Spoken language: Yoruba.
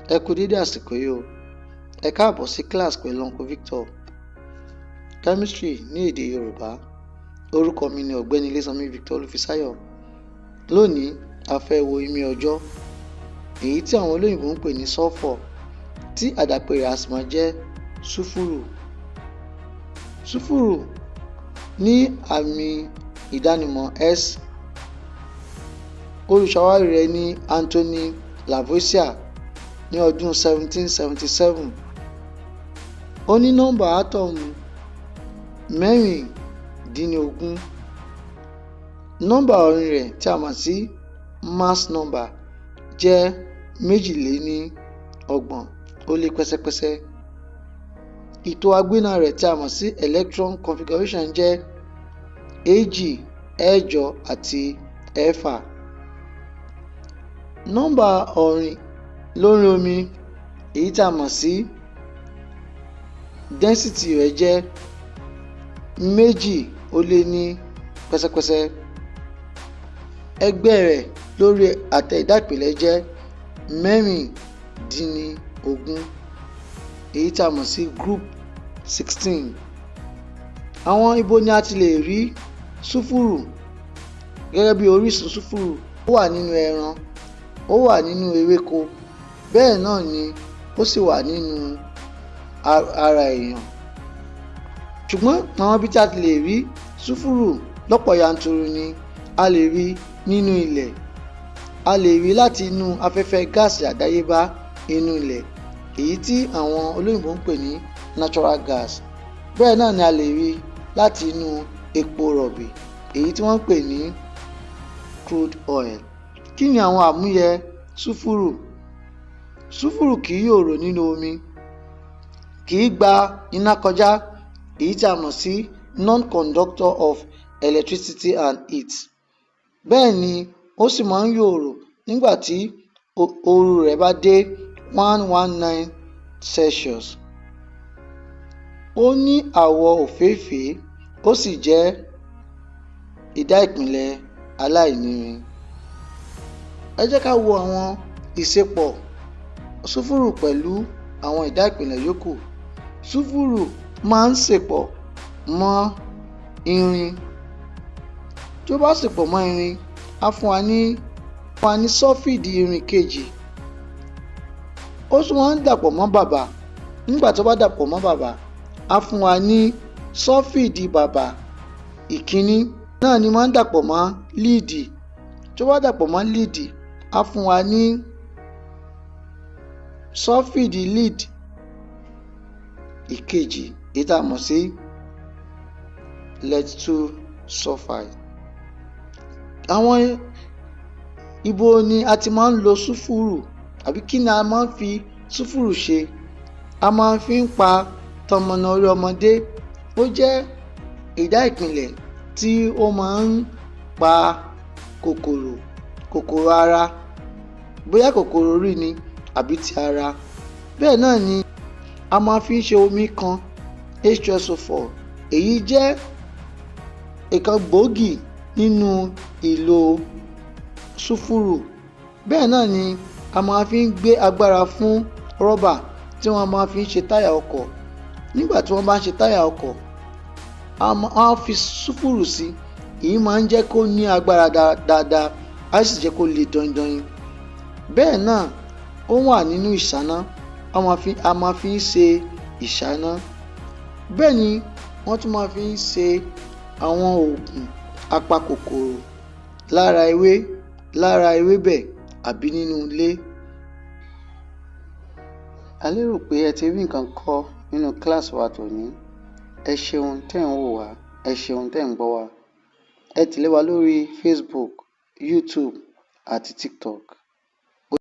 Ẹ kú dédé àsìkò yìí o. Ẹ káàbọ̀ sí class pẹ̀lú Uncle Victor. Chemistry ní èdè Yorùbá. Orúkọ mi ni Ọ̀gbẹ́ni Ilésanmí Victor Olúfisáyọ̀. Lónìí, a fẹ́ wo imí ọjọ́, èyí tí àwọn olóyìnbó ń pè ní sulfur, tí àdàpè rẹ̀ a sì máa jẹ́ súfúrù. Súfúrù ní àmì ìdánimọ̀ S. Olùṣàwárí rẹ̀ ní Anthony Lavoisier ní ọdún 1777. Ó ní nọ́mbà átọ́ọ̀mù 16. Nọ́mbà ọ̀rin rẹ̀ tí a mọ̀ sí mass number jẹ́ 32 ó lé pẹ́sẹ́pẹ́sẹ́. Ìtò agbéná rẹ̀ tí a mọ̀ sí electron configuration jẹ́ 2, 8 àti 6. Nọ́mbà ọ̀rin lórí omi, èyí tí a mọ̀ sí density rẹ̀ jẹ́ 2 ó lé ní pẹ́sẹ́pẹ́sẹ́. Ẹgbẹ́ rẹ̀ lórí àtẹ ìdápìlẹ̀ jẹ́ 16, èyí tí a mọ̀ sí group 16. Àwọn ibo ni a ti lè rí súfúrù gẹ́gẹ́ bí orísun súfúrù? Ó wà nínú ẹran, ó wà nínú ewéko, bẹ́ẹ̀ náà ni ó sì wà nínú ara èèyàn. Ṣùgbọ́n àwọn ibi tí a ti lè rí súfúrù lọ́pọ̀ yanturu ni a lè rí nínú ilẹ̀, a lè rí láti inú afẹ́fẹ́ gáàsì àdáyébá inú ilẹ̀, èyí tí àwọn olóyìnbó ń pè ní natural gas. Bẹ́ẹ̀ náà ni a lè rí láti inú epo rọ̀bì, èyí tí wọ́n ń pè ní crude oil. Kí ni àwọn àmúyẹ súfúrù? Súfúrù kì í yòòrò nínú omi, kì í gba iná kọjá, èyí tí a mọ̀ sí non-conductor of electricity and heat. Bẹ́ẹ̀ ni ó sì máa ń yòòrò nígbà tí ooru rẹ̀ bá dé 119 Celsius. Ó ní àwọ̀ òféèfé, ó sì jẹ́ ìdá ìpìlẹ̀ aláìnírin. Ẹ jẹ́ ká wo àwọn ìṣepọ̀ súfúrù pẹ̀lú àwọn ìdá ìpìlẹ̀ yòókù. Súfúrù máa ń ṣepọ̀ mọ́ irin. Tí ó bá ṣepọ̀ mọ́ irin, á fún wa ní sọ́fíìdì irin kejì. Ó tún máa ń dàpọ̀ mọ́ bàbà. Nígbà tó bá dàpọ̀ mọ́ bàbà, á fún wa ní sọ́fíìdì bàbà ìkíní. Náà ni máa ń dàpọ̀ mọ́ líìdì. Tí ó bá dàpọ̀ mọ́ líìdì, á fún wa ní sọ́fíìdì lead ìkejì, èyí tí a mọ̀ sí lead 2 sulfide. Àwọn ibo ni a ti máa ń lo súfúrù, àbí kí ni a máa ń fi súfúrù ṣe? A máa ń fi pa tọmọnà orí ọmọdé. Ó jẹ́ ìdá ìpìlẹ̀ tí ó máa ń pa kòkòrò ara, bóyá kòkòrò orí ni àbí ti ara. Bẹ́ẹ̀ náà ni a máa fi ṣe omi kan H2SO4. Èyí jẹ́ ìkan gbòógì nínú ìlò súfúrù. Bẹ́ẹ̀ náà ni a máa fi gbé agbára fún rọ́bà tí wọ́n máa fi ṣe táyà ọkọ̀. Nígbà tí wọ́n bá ń ṣe táyà ọkọ̀, a fi súfúrù sí. Èyí máa ń jẹ́ kó ní agbára dáadáa, á sì jẹ́ kó le daindain. Bẹ́ẹ̀ náà ó wà nínú ìṣáná, a máa fi ṣe ìṣáná. Bẹ́ẹ̀ ni wọ́n tún máa fi ṣe àwọn oògùn apakòkòrò lára ewébẹ̀ àbí nínú ilé. A lérò pé ẹ ti rí nǹkan kọ́ nínú kíláàsì wa tòní. Ẹ ṣeun tẹ́ ń wò wá, ẹ ṣeun tẹ́ ń gbọ́ wá. Ẹ tẹ̀lé wa lórí Facebook, YouTube àti TikTok.